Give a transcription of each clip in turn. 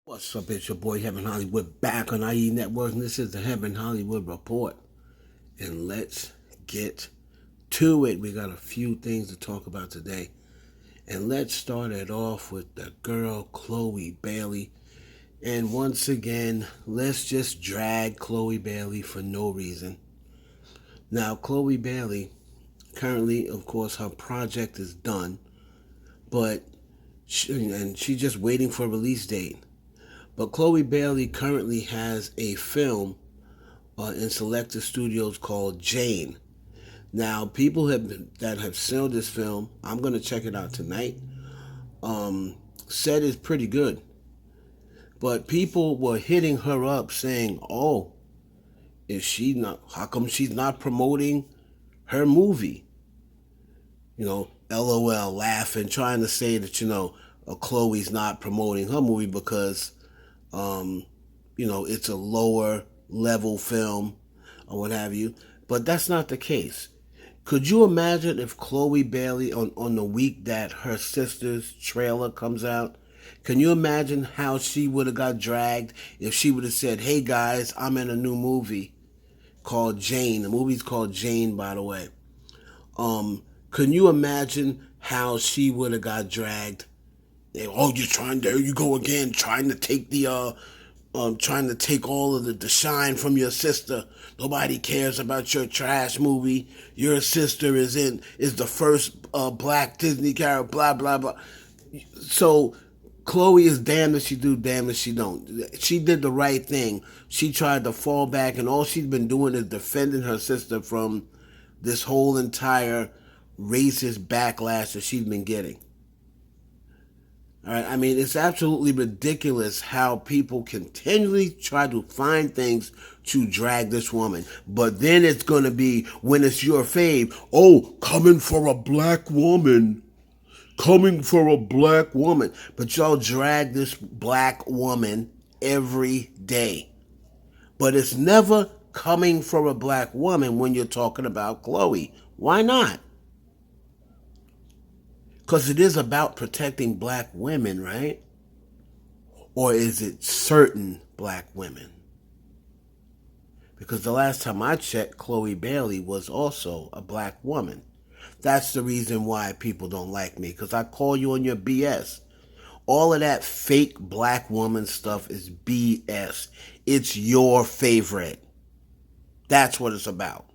What's up? It's your boy Heaven Hollywood back on IE Network, and this is the Heaven Hollywood Report. And let's get to it. We got a few things to talk about today. And let's start it off with the girl, Chloe Bailey. And once again, let's just drag Chloe Bailey for no reason. Now, Chloe Bailey, currently, of course, her project is done, but she's just waiting for a release date. But Chloe Bailey currently has a film in selected studios called Jane. Now, people that have seen this film, I'm going to check it out tonight, said it's pretty good. But people were hitting her up saying, oh, how come she's not promoting her movie? LOL, laughing, trying to say that, Chloe's not promoting her movie because it's a lower level film or what have you. But that's not the case. Could you imagine if Chloe Bailey, on the week that her sister's trailer comes out, can you imagine how she would have got dragged if she would have said, hey guys, I'm in a new movie called Jane. The movie's called Jane, by the way. Can you imagine how she would have got dragged? There you go again, trying to take trying to take all of the shine from your sister. Nobody cares about your trash movie. Your sister is the first black Disney character, blah, blah, blah. So Chloe is damned if she do, damned if she don't. She did the right thing. She tried to fall back, and all she's been doing is defending her sister from this whole entire racist backlash that she's been getting. All right, I mean, it's absolutely ridiculous how people continually try to find things to drag this woman. But then it's going to be, when it's your fave, oh, coming for a black woman. Coming for a black woman. But y'all drag this black woman every day. But it's never coming for a black woman when you're talking about Chloe. Why not? Because it is about protecting black women, right? Or is it certain black women? Because the last time I checked, Chloe Bailey was also a black woman. That's the reason why people don't like me, because I call you on your BS. All of that fake black woman stuff is BS. It's your favorite. That's what it's about.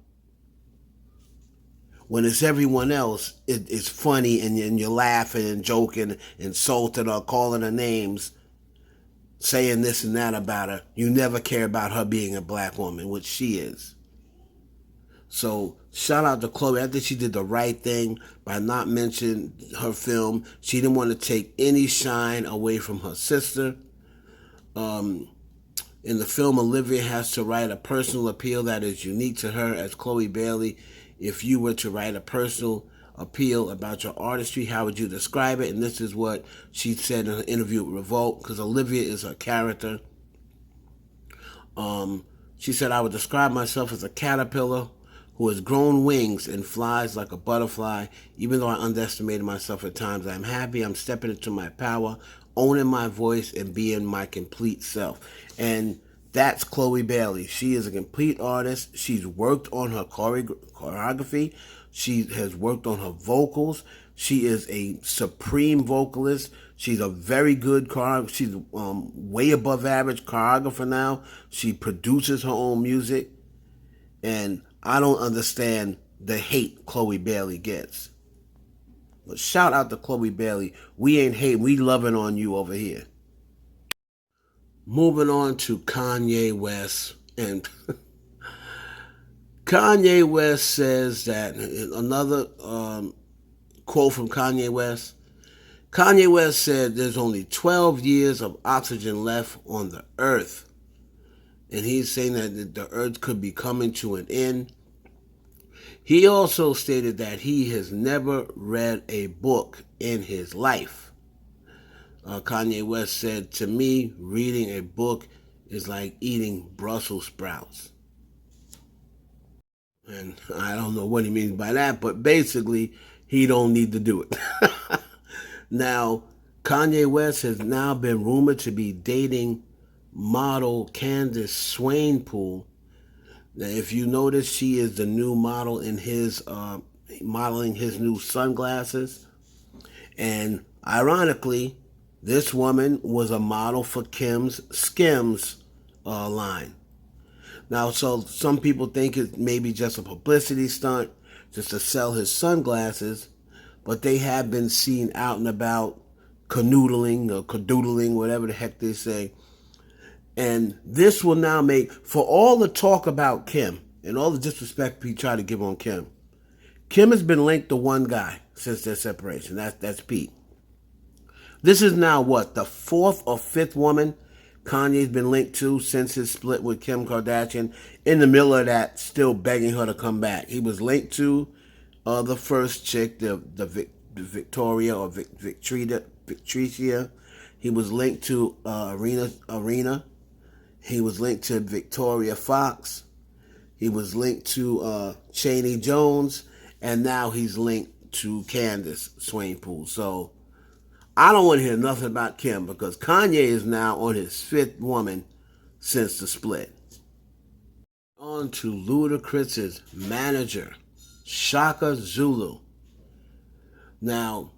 When it's everyone else, it's funny and you're laughing and joking, insulting or calling her names, saying this and that about her. You never care about her being a black woman, which she is. So shout out to Chloe. I think she did the right thing by not mentioning her film. She didn't want to take any shine away from her sister. In the film, Olivia has to write a personal appeal that is unique to her as Chloe Bailey. If you were to write a personal appeal about your artistry, how would you describe it? And this is what she said in an interview with Revolt, because Olivia is her character. She said, I would describe myself as a caterpillar who has grown wings and flies like a butterfly. Even though I underestimated myself at times, I'm happy I'm stepping into my power, owning my voice, and being my complete self. And that's Chloe Bailey. She is a complete artist. She's worked on her choreography. She has worked on her vocals. She is a supreme vocalist. She's a very good choreographer. She's way above average choreographer now. She produces her own music. And I don't understand the hate Chloe Bailey gets. But shout out to Chloe Bailey. We ain't hating. We loving on you over here. Moving on to Kanye West. And Kanye West says that, another quote from Kanye West. Kanye West said there's only 12 years of oxygen left on the earth. And he's saying that the earth could be coming to an end. He also stated that he has never read a book in his life. Kanye West said, to me, reading a book is like eating Brussels sprouts. And I don't know what he means by that, but basically, he don't need to do it. Now, Kanye West has now been rumored to be dating model Candace Swainpool. Now, if you notice, she is the new model in his modeling his new sunglasses. And ironically, this woman was a model for Kim's Skims line. Now, so some people think it may be just a publicity stunt just to sell his sunglasses, but they have been seen out and about canoodling or cadoodling, whatever the heck they say. And this will now make, for all the talk about Kim and all the disrespect we try to give on Kim, Kim has been linked to one guy since their separation. That's Pete. This is now what, the fourth or fifth woman Kanye's been linked to since his split with Kim Kardashian. In the middle of that, still begging her to come back. He was linked to the first chick, the Victoria or Victricia. He was linked to Arena. He was linked to Victoria Fox. He was linked to Cheney Jones. And now he's linked to Candace Swainpool. So I don't want to hear nothing about Kim because Kanye is now on his fifth woman since the split. On to Ludacris's manager, Chaka Zulu. Now,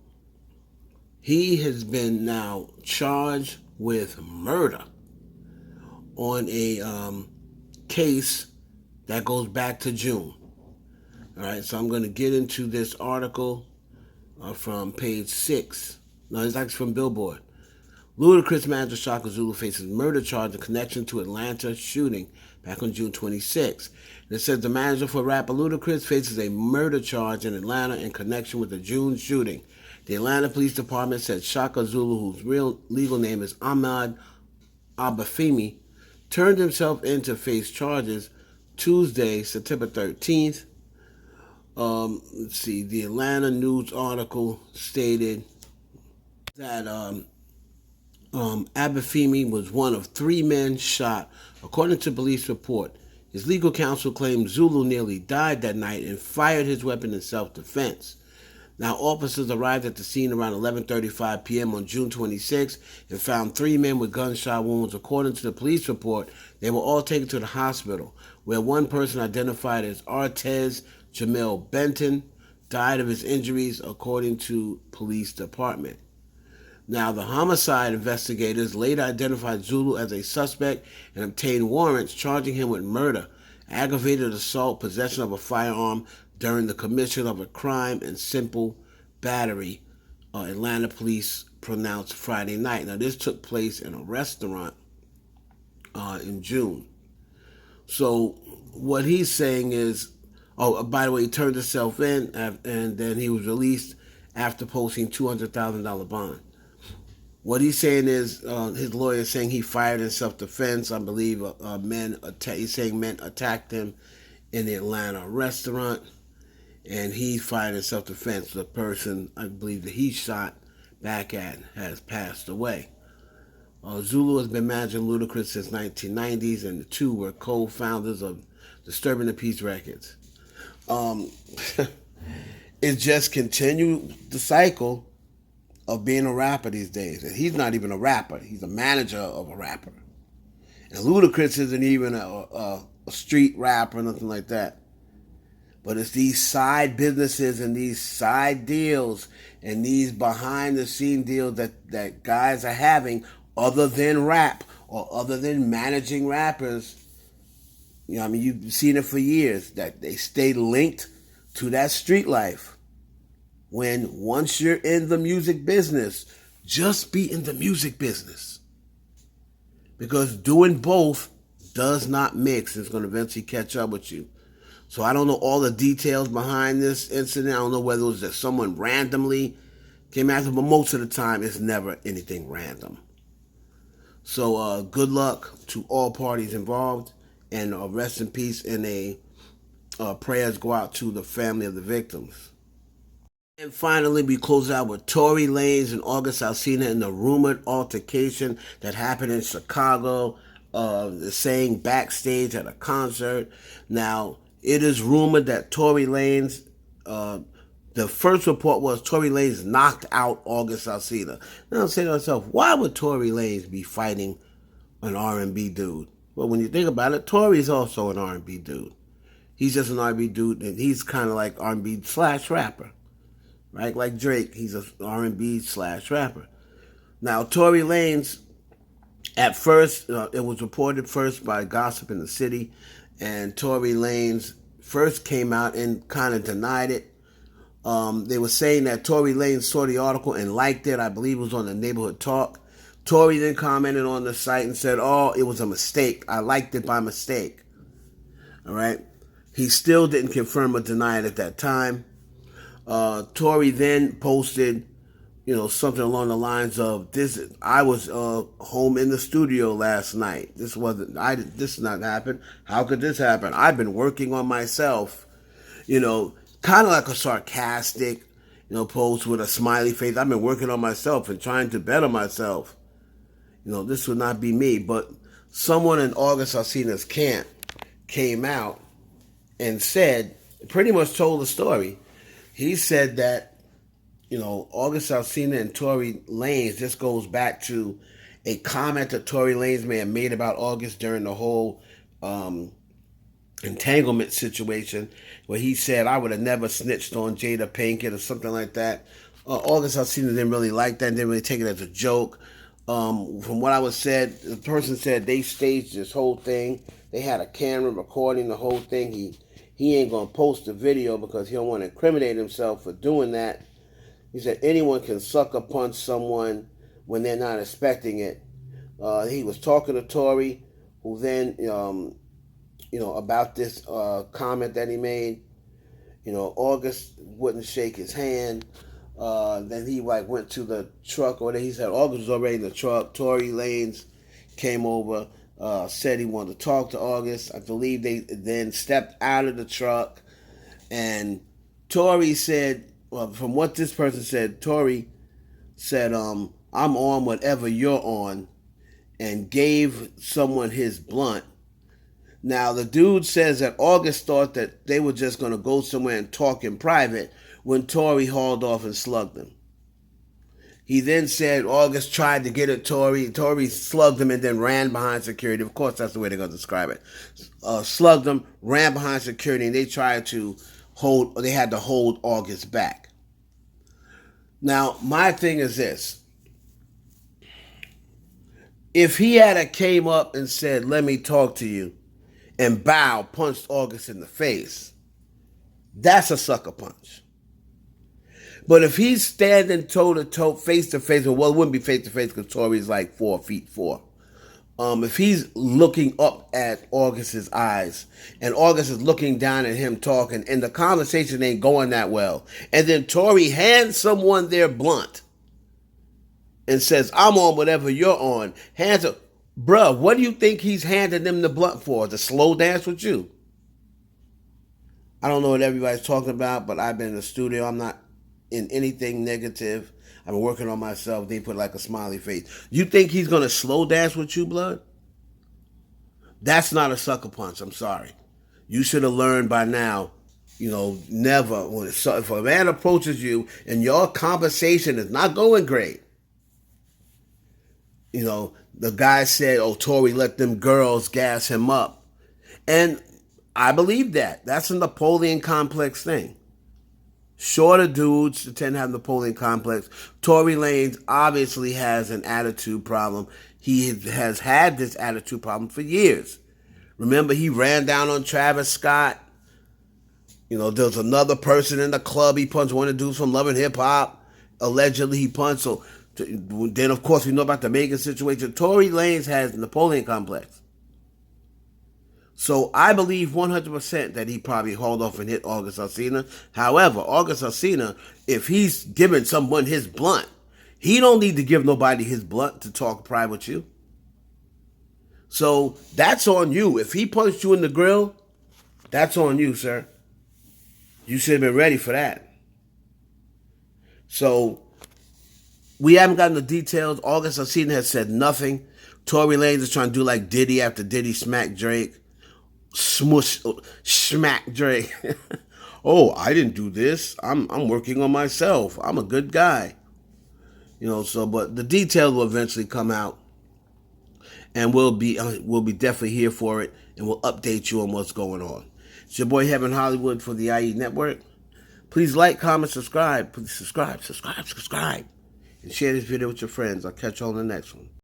he has been now charged with murder on a case that goes back to June. All right, so I'm going to get into this article from page 6. No, it's actually from Billboard. Ludacris manager Chaka Zulu faces murder charge in connection to Atlanta shooting back on June 26. And it says the manager for rapper Ludacris faces a murder charge in Atlanta in connection with the June shooting. The Atlanta Police Department said Chaka Zulu, whose real legal name is Ahmad Abafemi, turned himself in to face charges Tuesday, September 13th. Let's see, the Atlanta News article stated that Abafemi was one of 3 men shot, according to police report. His legal counsel claimed Zulu nearly died that night and fired his weapon in self-defense. Now, officers arrived at the scene around 11:35 p.m. on June 26 and found 3 men with gunshot wounds. According to the police report, they were all taken to the hospital, where one person identified as Artez Jamel Benton died of his injuries, according to police department. Now, the homicide investigators later identified Zulu as a suspect and obtained warrants charging him with murder, aggravated assault, possession of a firearm during the commission of a crime, and simple battery, Atlanta police pronounced Friday night. Now, this took place in a restaurant in June. So what he's saying is, oh, by the way, he turned himself in, and then he was released after posting $200,000 bond. What he's saying is, his lawyer is saying he fired in self-defense. I believe he's saying men attacked him in the Atlanta restaurant, and he fired in self-defense. The person, I believe, that he shot back at has passed away. Zulu has been managing Ludacris since 1990s, and the two were co-founders of Disturbing the Peace Records. It just continued the cycle of being a rapper these days. And he's not even a rapper. He's a manager of a rapper. And Ludacris isn't even a street rapper or nothing like that. But it's these side businesses and these side deals and these behind-the-scene deals that guys are having other than rap or other than managing rappers. You know, I mean, you've seen it for years, that they stay linked to that street life. When once you're in the music business, just be in the music business. Because doing both does not mix. It's going to eventually catch up with you. So I don't know all the details behind this incident. I don't know whether it was that someone randomly came after, but most of the time it's never anything random. So good luck to all parties involved, and rest in peace, and prayers go out to the family of the victims. And finally, we close out with Tory Lanez and August Alsina in the rumored altercation that happened in Chicago, saying backstage at a concert. Now, it is rumored that Tory Lanez The first report was Tory Lanez knocked out August Alsina. Now I'm saying to myself, why would Tory Lanez be fighting an R&B dude? Well, when you think about it, Tory's also an R&B dude. He's just an R&B dude, and he's kind of like R&B slash rapper, right? Like Drake, he's an R&B slash rapper. Now, Tory Lanez, at first, it was reported first by Gossip in the City, and Tory Lanez first came out and kind of denied it. They were saying that Tory Lanez saw the article and liked it. I believe it was on the Neighborhood Talk. Tory then commented on the site and said, "Oh, it was a mistake. I liked it by mistake." All right. He still didn't confirm or deny it at that time. Tory then posted, something along the lines of, "This I was home in the studio last night. This did not happen. How could this happen? I've been working on myself." Kind of like a sarcastic, post with a smiley face. "I've been working on myself and trying to better myself. This would not be me." But someone in August Alsina's camp came out and said, pretty much told the story. He said that, August Alsina and Tory Lanez, this goes back to a comment that Tory Lanez may have made about August during the whole entanglement situation, where he said, "I would have never snitched on Jada Pinkett," or something like that. August Alsina didn't really like that, didn't really take it as a joke. From what I was said, the person said they staged this whole thing. They had a camera recording the whole thing. He ain't gonna post the video because he don't want to incriminate himself for doing that. He said anyone can sucker punch someone when they're not expecting it. He was talking to Tory, who then, about this comment that he made. August wouldn't shake his hand. Then he went to the truck, or he said August was already in the truck. Tory Lanez came over, said he wanted to talk to August. I believe they then stepped out of the truck, and Tory said, well, from what this person said, Tory said, "I'm on whatever you're on," and gave someone his blunt. Now, the dude says that August thought that they were just going to go somewhere and talk in private when Tory hauled off and slugged him. He then said August tried to get at Tory. Tory slugged him and then ran behind security. Of course, that's the way they're going to describe it. Slugged him, ran behind security, and they had to hold August back. Now, my thing is this. If he had came up and said, "Let me talk to you," and punched August in the face, that's a sucker punch. But if he's standing toe-to-toe, face-to-face, well, it wouldn't be face-to-face because Tory's like 4'4". If he's looking up at August's eyes, and August is looking down at him talking, and the conversation ain't going that well, and then Tory hands someone their blunt and says, "I'm on whatever you're on," hands up, bruh, what do you think he's handing them the blunt for? To slow dance with you? I don't know what everybody's talking about, but I've been in the studio. I'm not in anything negative. I've been working on myself. They put like a smiley face. You think he's going to slow dance with you, blood? That's not a sucker punch. I'm sorry. You should have learned by now, never. If a man approaches you and your conversation is not going great, the guy said, "Oh, Tory let them girls gas him up." And I believe that. That's a Napoleon complex thing. Shorter dudes tend to have Napoleon complex. Tory Lanez obviously has an attitude problem. He has had this attitude problem for years. Remember, he ran down on Travis Scott. There was another person in the club he punched, one of the dudes from Love and Hip Hop. Allegedly, he punched. So then, of course, we know about the Megan situation. Tory Lanez has Napoleon complex. So I believe 100% that he probably hauled off and hit August Alsina. However, August Alsina, if he's giving someone his blunt, he don't need to give nobody his blunt to talk private with you. So that's on you. If he punched you in the grill, that's on you, sir. You should have been ready for that. So we haven't gotten the details. August Alsina has said nothing. Tory Lanez is trying to do like Diddy after Diddy smacked Drake. Smack Drake. oh, I didn't do this. I'm working on myself. I'm a good guy. So but the details will eventually come out, and we'll be definitely here for it, and we'll update you on what's going on. It's your boy Heaven Hollywood for the IE Network. Please like, comment, subscribe. Please subscribe, and share this video with your friends. I'll catch you on the next one.